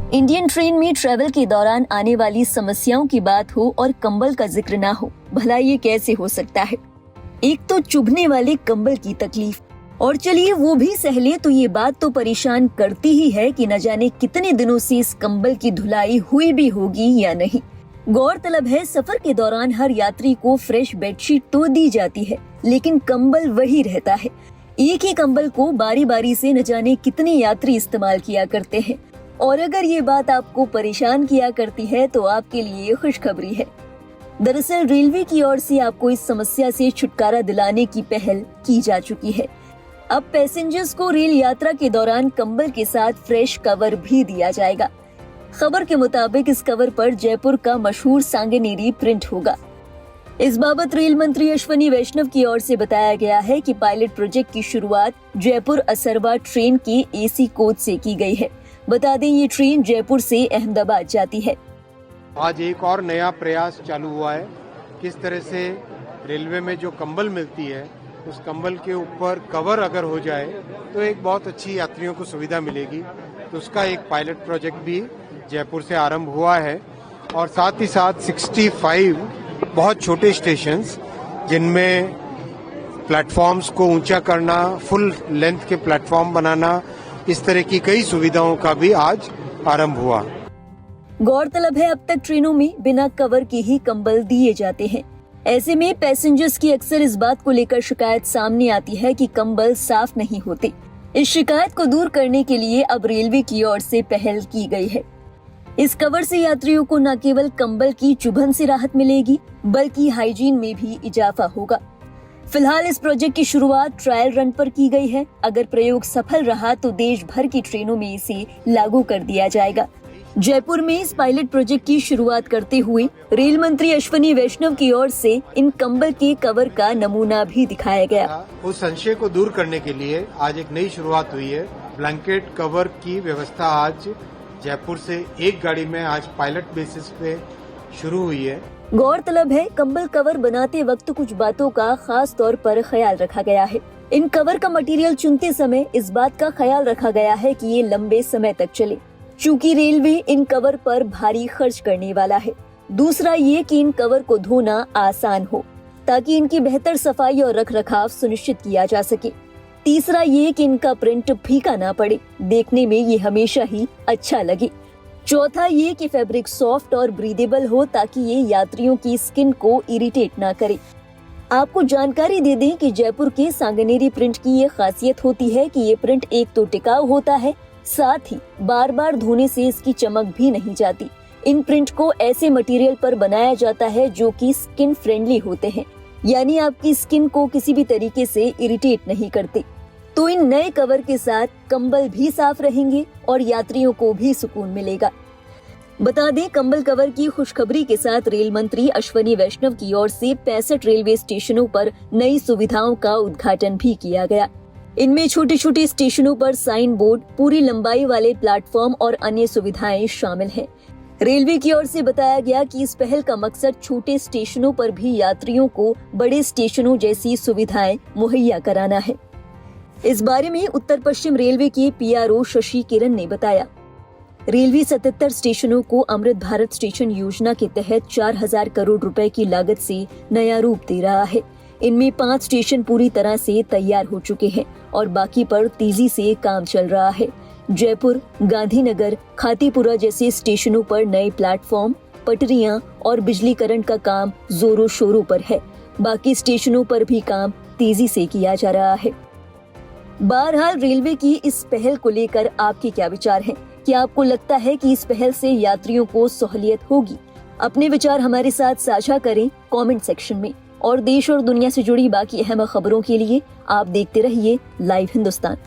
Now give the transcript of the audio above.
Indian train में travel के दौरान आने वाली समस्याओं की बात हो और कंबल का जिक्र ना हो, भला ये कैसे हो सकता है। एक तो चुभने वाले कंबल की तकलीफ, और चलिए वो भी सह ले तो ये बात तो परेशान करती ही है कि न जाने कितने दिनों से इस कंबल की धुलाई हुई भी होगी या नहीं। गौरतलब है, सफर के दौरान हर यात्री को फ्रेश बेडशीट तो दी जाती है, लेकिन कंबल वही रहता है। एक ही कंबल को बारी बारी से न जाने कितने यात्री इस्तेमाल किया करते हैं। और अगर ये बात आपको परेशान किया करती है तो आपके लिए खुशखबरी है। दरअसल रेलवे की ओर से आपको इस समस्या से छुटकारा दिलाने की पहल की जा चुकी है। अब पैसेंजर्स को रेल यात्रा के दौरान कंबल के साथ फ्रेश कवर भी दिया जाएगा। खबर के मुताबिक इस कवर पर जयपुर का मशहूर सांगनेरी प्रिंट होगा। इस बाबत रेल मंत्री अश्विनी वैष्णव की ओर से बताया गया है कि पायलट प्रोजेक्ट की शुरुआत जयपुर असरवा ट्रेन के AC कोच से की गई है। बता दें, ये ट्रेन जयपुर से अहमदाबाद जाती है। आज एक और नया प्रयास चालू हुआ है। किस तरह से रेलवे में जो कंबल मिलती है उस कंबल के ऊपर कवर अगर हो जाए तो एक बहुत अच्छी यात्रियों को सुविधा मिलेगी। तो उसका एक पायलट प्रोजेक्ट भी जयपुर से आरंभ हुआ है और साथ ही साथ 65 बहुत छोटे स्टेशंस जिनमें प्लेटफॉर्म्स को ऊंचा करना, फुल लेंथ के प्लेटफॉर्म बनाना, इस तरह की कई सुविधाओं का भी आज आरंभ हुआ। गौरतलब है, अब तक ट्रेनों में बिना कवर के ही कंबल दिए जाते हैं। ऐसे में पैसेंजर्स की अक्सर इस बात को लेकर शिकायत सामने आती है कि कंबल साफ नहीं होते। इस शिकायत को दूर करने के लिए अब रेलवे की ओर से पहल की गई है। इस कवर से यात्रियों को न केवल कंबल की चुभन से राहत मिलेगी, बल्कि हाइजीन में भी इजाफा होगा। फिलहाल इस प्रोजेक्ट की शुरुआत ट्रायल रन पर की गई है। अगर प्रयोग सफल रहा तो देश भर की ट्रेनों में इसे लागू कर दिया जाएगा। जयपुर में इस पायलट प्रोजेक्ट की शुरुआत करते हुए रेल मंत्री अश्विनी वैष्णव की ओर से इन कंबल के कवर का नमूना भी दिखाया गया। उस संशय को दूर करने के लिए आज एक नई शुरुआत हुई है। ब्लैंकेट कवर की व्यवस्था आज जयपुर से एक गाड़ी में आज पायलट बेसिस पे शुरू हुई है। गौरतलब है, कंबल कवर बनाते वक्त कुछ बातों का खास तौर पर ख्याल रखा गया है। इन कवर का मटेरियल चुनते समय इस बात का ख्याल रखा गया है कि ये लंबे समय तक चले, चूँकि रेलवे इन कवर पर भारी खर्च करने वाला है। दूसरा ये कि इन कवर को धोना आसान हो ताकि इनकी बेहतर सफाई और रखरखाव सुनिश्चित किया जा सके। तीसरा ये कि इनका प्रिंट फीका ना पड़े, देखने में ये हमेशा ही अच्छा लगे। चौथा ये कि फैब्रिक सॉफ्ट और ब्रीदेबल हो ताकि ये यात्रियों की स्किन को इरिटेट ना करे। आपको जानकारी दे दें कि जयपुर के सांगनेरी प्रिंट की ये खासियत होती है कि ये प्रिंट एक तो टिकाऊ होता है, साथ ही बार बार धोने से इसकी चमक भी नहीं जाती। इन प्रिंट को ऐसे मटेरियल पर बनाया जाता है जो कि स्किन फ्रेंडली होते हैं, यानी आपकी स्किन को किसी भी तरीके से इरिटेट नहीं करते। तो इन नए कवर के साथ कंबल भी साफ रहेंगे और यात्रियों को भी सुकून मिलेगा। बता दें, कंबल कवर की खुशखबरी के साथ रेल मंत्री अश्विनी वैष्णव की ओर से 65 रेलवे स्टेशनों पर नई सुविधाओं का उद्घाटन भी किया गया। इनमें छोटे छोटे स्टेशनों पर साइन बोर्ड, पूरी लंबाई वाले प्लेटफॉर्म और अन्य सुविधाएं शामिल हैं। रेलवे की ओर से बताया गया कि इस पहल का मकसद छोटे स्टेशनों पर भी यात्रियों को बड़े स्टेशनों जैसी सुविधाएं मुहैया कराना है। इस बारे में उत्तर पश्चिम रेलवे के PRO शशि किरण ने बताया, रेलवे 77 स्टेशनों को अमृत भारत स्टेशन योजना के तहत 4000 करोड़ रुपए की लागत से नया रूप दे रहा है। इनमें 5 स्टेशन पूरी तरह से तैयार हो चुके हैं और बाकी पर तेजी से काम चल रहा है। जयपुर, गांधीनगर, खातीपुरा जैसे स्टेशनों पर नए प्लेटफॉर्म, पटरियां और बिजलीकरण का काम जोरों शोरों पर है। बाकी स्टेशनों पर भी काम तेजी से किया जा रहा है। बहरहाल, रेलवे की इस पहल को लेकर आपके क्या विचार हैं? क्या आपको लगता है कि इस पहल से यात्रियों को सहूलियत होगी? अपने विचार हमारे साथ साझा करें कमेंट सेक्शन में। और देश और दुनिया से जुड़ी बाकी अहम खबरों के लिए आप देखते रहिए लाइव हिंदुस्तान।